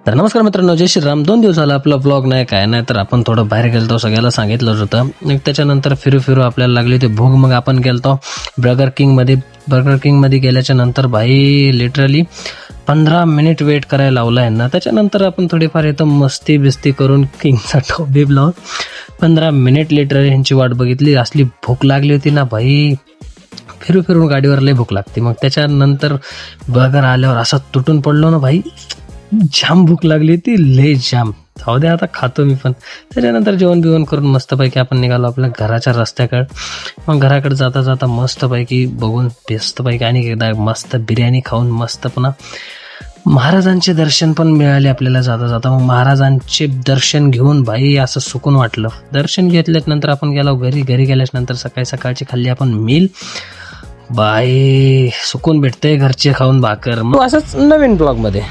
तर नमस्कार मित्रांनो, जय श्रीराम. 2 दिवस झाला आपला व्लॉग नाही काय नाही, तर आपण थोडं बाहेर गेलतो, सगळ्याला सांगितलंच होतं. मग त्याच्यानंतर फिरू आपल्याला लागली होती भूक. मग आपण गेलतो बर्गर किंगमध्ये गेल्याच्या नंतर भाई लिटरली 15 मिनिट वेट करायला लावला आहे ना. त्याच्यानंतर आपण थोडीफार इथं मस्ती बिस्ती करून किंगचा टॉप लावून 15 मिनिट लिटरली ह्यांची वाट बघितली. असली भूक लागली होती ना भाई, फिरून गाडीवर लय भूक लागते. मग त्याच्यानंतर बर्गर आल्यावर असं तुटून पडलो ना भाई, जाम भूक लागली होती, लय जाम. जाऊ दे आता, खातो मी पण. त्याच्यानंतर जेवण बिवण करून मस्तपैकी आपण निघालो आपल्या घराच्या रस्त्याकडे. मग घराकडे जाता जाता मस्तपैकी बघून मस्तपैकी आणि एकदा मस्त बिर्याणी खाऊन मस्त पुन्हा महाराजांचे दर्शन पण मिळाले आपल्याला जाता जाता. मग महाराजांचे दर्शन घेऊन भाई असं सुकून वाटलं. दर्शन घेतल्यानंतर आपण गेलो घरी गेल्यानंतर सकाळची खाल्ली आपण मील. बाई सुकून भेटते घरचे खाऊन भाकर. मग असंच नवीन ब्लॉगमध्ये